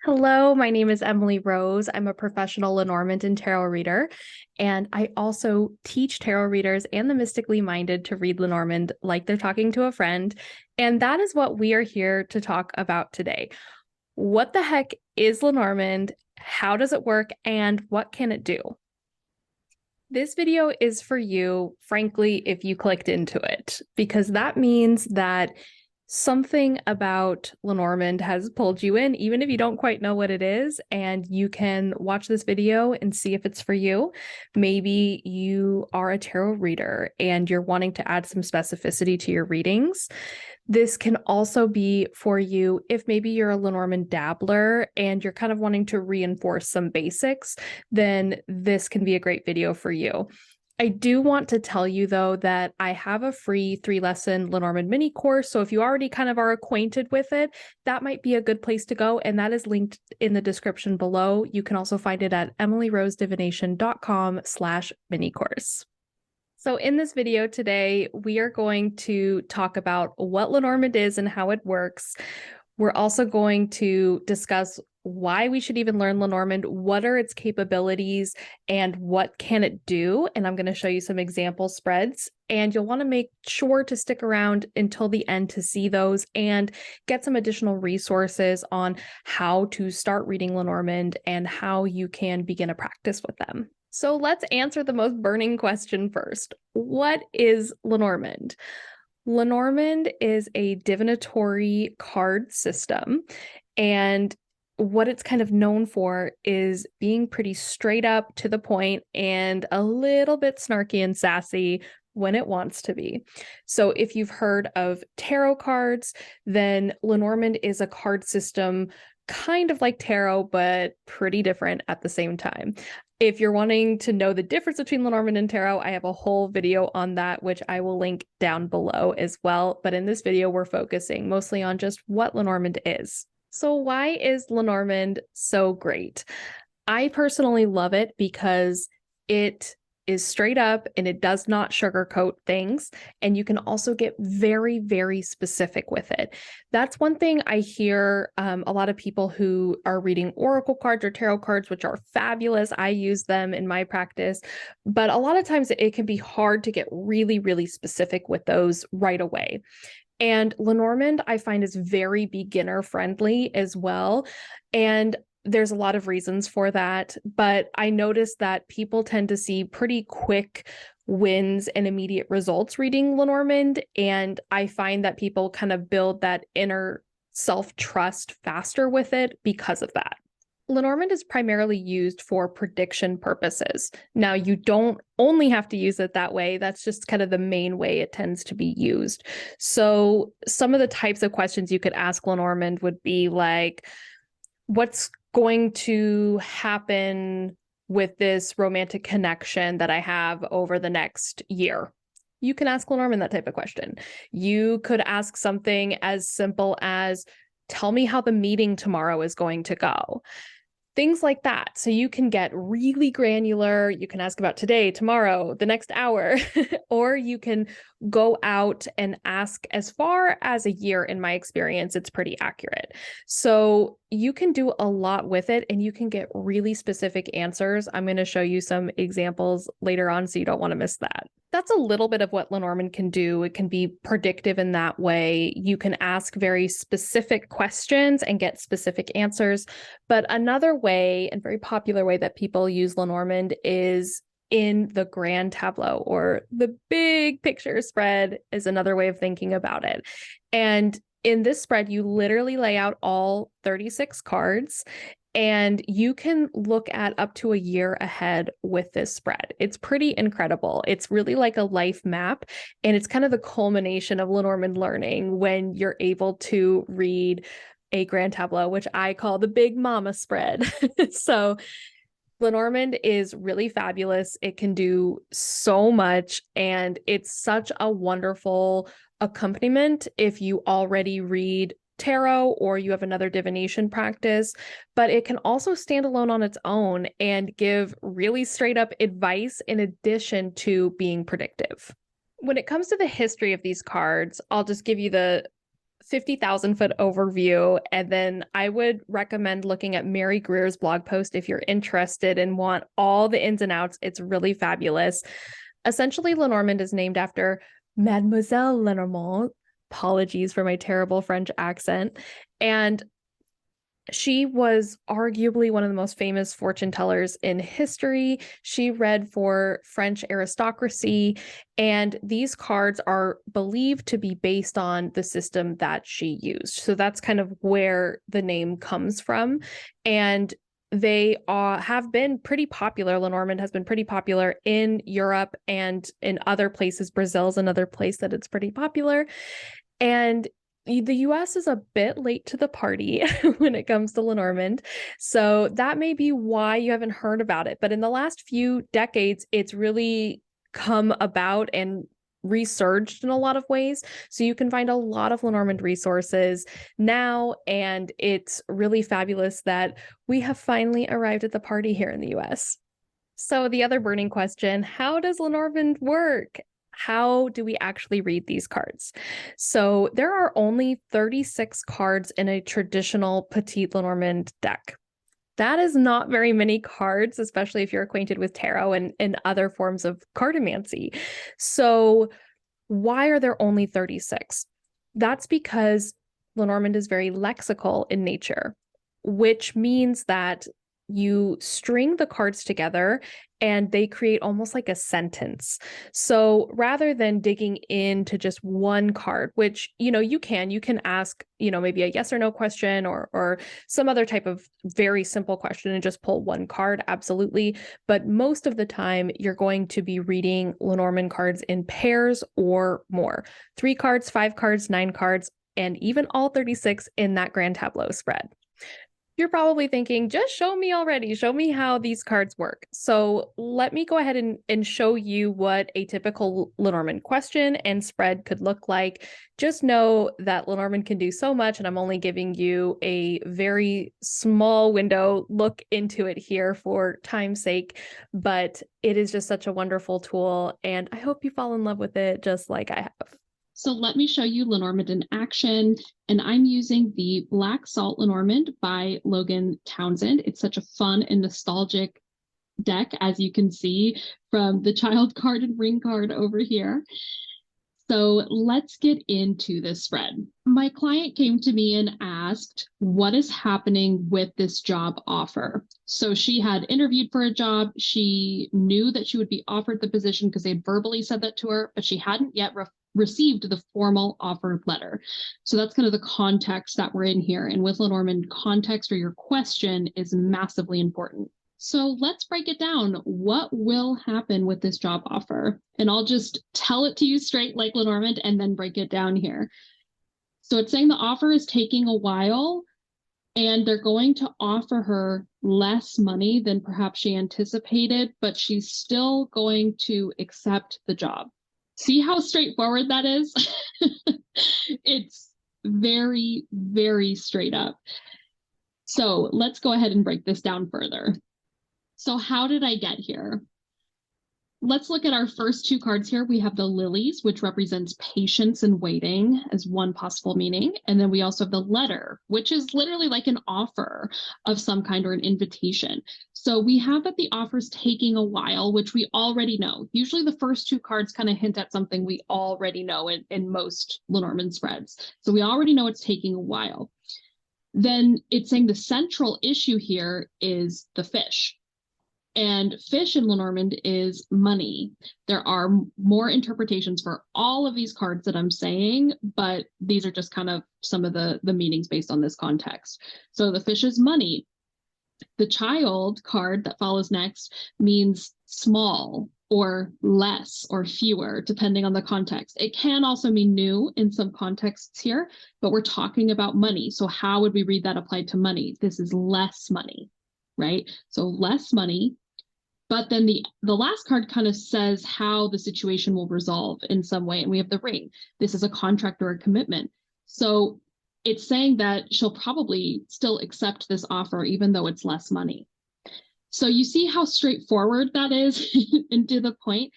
Hello, my name is Emily Rose. I'm a professional Lenormand and tarot reader, and I also teach tarot readers and the mystically minded to read Lenormand like they're talking to a friend. And that is what we are here to talk about today. What the heck is Lenormand? How does it work? And what can it do? This video is for you, frankly, if you clicked into it, because that means that something about Lenormand has pulled you in, even if you don't quite know what it is, and you can watch this video and see if it's for you. Maybe you are a tarot reader and you're wanting to add some specificity to your readings. This can also be for you if maybe you're a Lenormand dabbler and you're kind of wanting to reinforce some basics, then this can be a great video for you. I do want to tell you, though, that I have a free 3-lesson Lenormand mini course. So if you already kind of are acquainted with it, that might be a good place to go. And that is linked in the description below. You can also find it at emilyrosedivination.com/mini course. So in this video today, we are going to talk about what Lenormand is and how it works. We're also going to discuss why we should even learn Lenormand, what are its capabilities, and what can it do. And I'm going to show you some example spreads, and you'll want to make sure to stick around until the end to see those and get some additional resources on how to start reading Lenormand and how you can begin a practice with them. So let's answer the most burning question first. What is Lenormand? Lenormand is a divinatory card system, and what it's kind of known for is being pretty straight up to the point and a little bit snarky and sassy when it wants to be. So if you've heard of tarot cards, then Lenormand is a card system kind of like tarot, but pretty different at the same time. If you're wanting to know the difference between Lenormand and tarot, I have a whole video on that, which I will link down below as well. But in this video, we're focusing mostly on just what Lenormand is. So why is Lenormand so great? I personally love it because it is straight up and it does not sugarcoat things. And you can also get very, very specific with it. That's one thing I hear a lot of people who are reading oracle cards or tarot cards, which are fabulous. I use them in my practice, but a lot of times it can be hard to get really, really specific with those right away. And Lenormand, I find, is very beginner friendly as well. And there's a lot of reasons for that, but I noticed that people tend to see pretty quick wins and immediate results reading Lenormand. And I find that people kind of build that inner self-trust faster with it because of that. Lenormand is primarily used for prediction purposes. Now, you don't only have to use it that way. That's just kind of the main way it tends to be used. So some of the types of questions you could ask Lenormand would be like, what's going to happen with this romantic connection that I have over the next year? You can ask Lenormand that type of question. You could ask something as simple as, tell me how the meeting tomorrow is going to go. Things like that. So you can get really granular. You can ask about today, tomorrow, the next hour, or you can go out and ask as far as a year. In my experience, it's pretty accurate. So you can do a lot with it and you can get really specific answers. I'm going to show you some examples later on, so you don't want to miss that. That's a little bit of what Lenormand can do. It can be predictive in that way. You can ask very specific questions and get specific answers. But another way, and very popular way that people use Lenormand, is in the grand tableau, or the big picture spread is another way of thinking about it. And in this spread, you literally lay out all 36 cards, and you can look at up to a year ahead with this spread. It's pretty incredible. It's really like a life map, and it's kind of the culmination of Lenormand learning when you're able to read a grand tableau, which I call the big mama spread. So Lenormand is really fabulous. It can do so much, and it's such a wonderful accompaniment if you already read tarot or you have another divination practice, but it can also stand alone on its own and give really straight up advice in addition to being predictive. When it comes to the history of these cards, I'll just give you the 50,000-foot overview. And then I would recommend looking at Mary Greer's blog post if you're interested and want all the ins and outs. It's really fabulous. Essentially, Lenormand is named after Mademoiselle Lenormand. Apologies for my terrible French accent. And she was arguably one of the most famous fortune tellers in history. She read for French aristocracy, and these cards are believed to be based on the system that she used. So that's kind of where the name comes from. And they have been pretty popular. Lenormand has been pretty popular in Europe and in other places. Brazil's another place that it's pretty popular. And the US is a bit late to the party when it comes to Lenormand. So that may be why you haven't heard about it. But in the last few decades, it's really come about and resurged in a lot of ways. So you can find a lot of Lenormand resources now. And it's really fabulous that we have finally arrived at the party here in the US. So the other burning question, how does Lenormand work? How do we actually read these cards? So there are only 36 cards in a traditional Petite Lenormand deck. That is not very many cards, especially if you're acquainted with tarot and other forms of cartomancy. So why are there only 36? That's because Lenormand is very lexical in nature, which means that you string the cards together and they create almost like a sentence. So rather than digging into just one card, which, you can ask, maybe a yes or no question or some other type of very simple question and just pull one card. Absolutely. But most of the time you're going to be reading Lenormand cards in pairs or more. 3 cards, 5 cards, 9 cards, and even all 36 in that grand tableau spread. You're probably thinking, just show me already. Show me how these cards work. So let me go ahead and show you what a typical Lenormand question and spread could look like. Just know that Lenormand can do so much, and I'm only giving you a very small window look into it here for time's sake, but it is just such a wonderful tool, and I hope you fall in love with it just like I have. So let me show you Lenormand in action, and I'm using the Black Salt Lenormand by Logan Townsend. It's such a fun and nostalgic deck, as you can see from the child card and ring card over here. So let's get into this spread. My client came to me and asked, what is happening with this job offer? So she had interviewed for a job. She knew that she would be offered the position because they verbally said that to her, but she hadn't yet received the formal offer letter. So that's kind of the context that we're in here. And with Lenormand, context or your question is massively important. So let's break it down. What will happen with this job offer? And I'll just tell it to you straight like Lenormand and then break it down here. So it's saying the offer is taking a while and they're going to offer her less money than perhaps she anticipated, but she's still going to accept the job. See how straightforward that is? It's very, very straight up. So let's go ahead and break this down further. So how did I get here? Let's look at our first 2 cards here. We have the lilies, which represents patience and waiting as one possible meaning. And then we also have the letter, which is literally like an offer of some kind or an invitation. So we have that the offer is taking a while, which we already know. Usually the first 2 cards kind of hint at something we already know in most Lenormand spreads. So we already know it's taking a while. Then it's saying the central issue here is the fish. And fish in Lenormand is money. There are more interpretations for all of these cards that I'm saying, but these are just kind of some of the meanings based on this context. So the fish is money. The child card that follows next means small or less or fewer, depending on the context. It can also mean new in some contexts here, but we're talking about money. So how would we read that applied to money? This is less money, right? So less money. But then the last card kind of says how the situation will resolve in some way. And we have the ring. This is a contract or a commitment. So it's saying that she'll probably still accept this offer, even though it's less money. So you see how straightforward that is and to the point.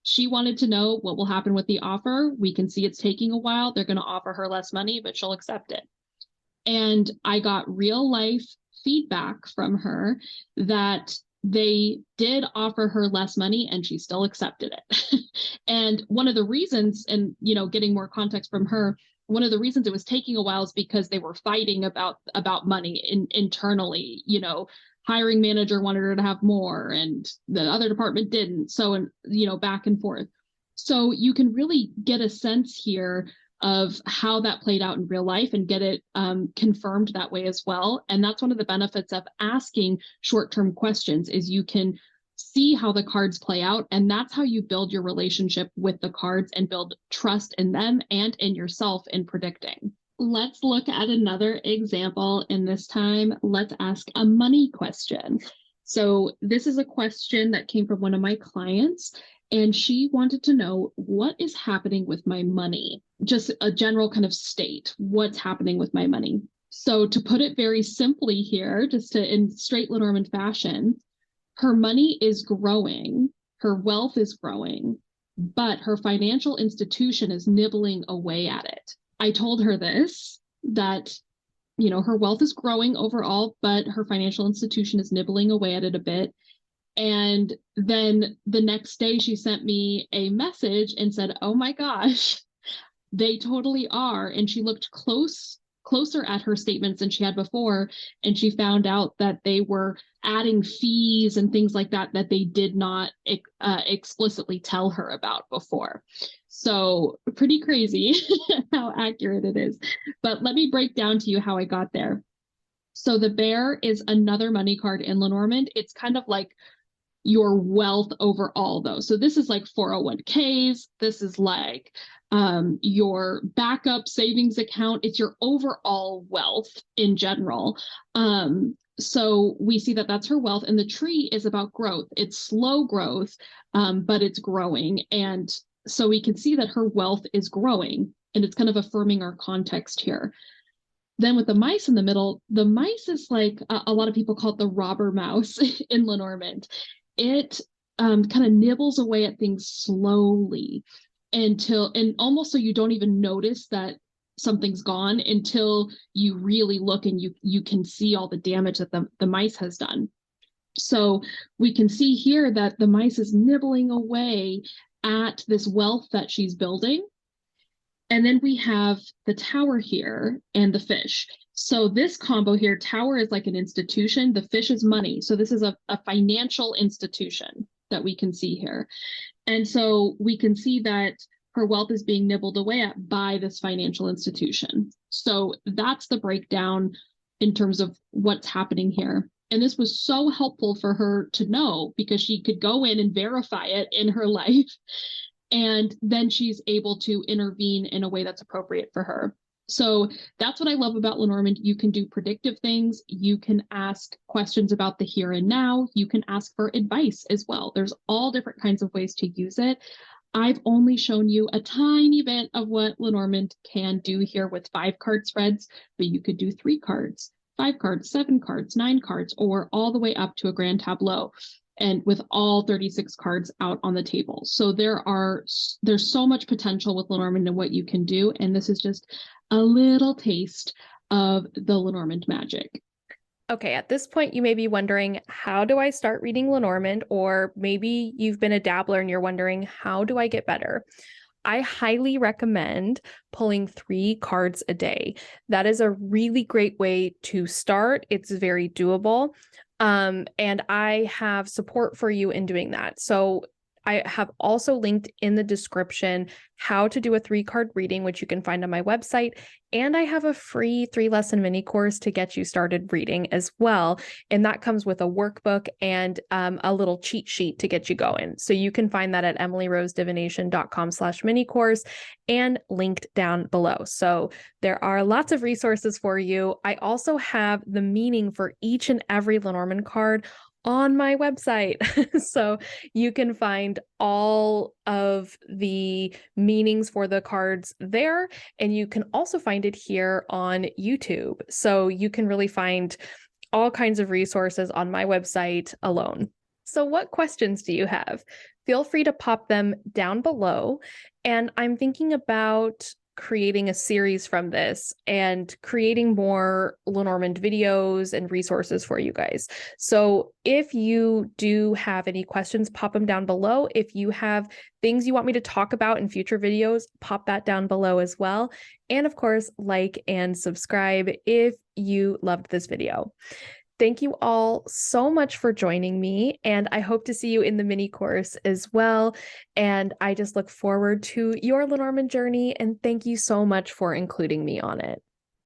She wanted to know what will happen with the offer. We can see it's taking a while. They're going to offer her less money, but she'll accept it. And I got real life feedback from her that they did offer her less money and she still accepted it. And one of the reasons, and getting more context from her, one of the reasons it was taking a while is because they were fighting about money internally. Hiring manager wanted her to have more and the other department didn't. So, and back and forth. So you can really get a sense here of how that played out in real life and get it confirmed that way as well. And that's one of the benefits of asking short-term questions, is you can see how the cards play out. And that's how you build your relationship with the cards and build trust in them and in yourself in predicting. Let's look at another example. And this time, let's ask a money question. So this is a question that came from one of my clients, and she wanted to know, what is happening with my money? Just a general kind of state, what's happening with my money? So to put it very simply here, just in straight Lenormand fashion, her money is growing, her wealth is growing, but her financial institution is nibbling away at it. I told her this, that her wealth is growing overall, but her financial institution is nibbling away at it a bit. And then the next day she sent me a message and said, oh my gosh, they totally are. And she looked closer at her statements than she had before. And she found out that they were adding fees and things like that they did not explicitly tell her about before. So pretty crazy how accurate it is. But let me break down to you how I got there. So the bear is another money card in Lenormand. It's kind of like your wealth overall, though. So this is like 401ks. This is like your backup savings account. It's your overall wealth in general. So we see that that's her wealth, and the tree is about growth. It's slow growth, but it's growing. And so we can see that her wealth is growing, and it's kind of affirming our context here. Then with the mice in the middle, the mice is like a lot of people call it the robber mouse in Lenormand. It kind of nibbles away at things slowly and almost so you don't even notice that something's gone until you really look and you can see all the damage that the mice has done. So we can see here that the mice is nibbling away at this wealth that she's building. And then we have the tower here and the fish. So this combo here, tower is like an institution, the fish is money. So this is a financial institution that we can see here. And so we can see that her wealth is being nibbled away at by this financial institution. So that's the breakdown in terms of what's happening here. And this was so helpful for her to know, because she could go in and verify it in her life. And then she's able to intervene in a way that's appropriate for her. So that's what I love about Lenormand. You can do predictive things. You can ask questions about the here and now. You can ask for advice as well. There's all different kinds of ways to use it. I've only shown you a tiny bit of what Lenormand can do here with 5-card spreads, but you could do 3 cards, 5 cards, 7 cards, 9 cards, or all the way up to a grand tableau, and with all 36 cards out on the table. So there's so much potential with Lenormand and what you can do. And this is just a little taste of the Lenormand magic. Okay, at this point, you may be wondering, how do I start reading Lenormand? Or maybe you've been a dabbler and you're wondering, how do I get better? I highly recommend pulling 3 cards a day. That is a really great way to start. It's very doable. And I have support for you in doing that. So I have also linked in the description how to do a 3-card reading, which you can find on my website. And I have a free 3-lesson mini course to get you started reading as well. And that comes with a workbook and a little cheat sheet to get you going. So you can find that at emilyrosedivination.com/mini course and linked down below. So there are lots of resources for you. I also have the meaning for each and every Lenormand card on my website. So you can find all of the meanings for the cards there, and you can also find it here on YouTube. So you can really find all kinds of resources on my website alone. So what questions do you have? feel free to pop them down below. And I'm thinking about creating a series from this and creating more Lenormand videos and resources for you guys. So if you do have any questions, pop them down below. If you have things you want me to talk about in future videos, pop that down below as well. And of course, like and subscribe if you loved this video. Thank you all so much for joining me, and I hope to see you in the mini course as well. And I just look forward to your Lenormand journey, and thank you so much for including me on it.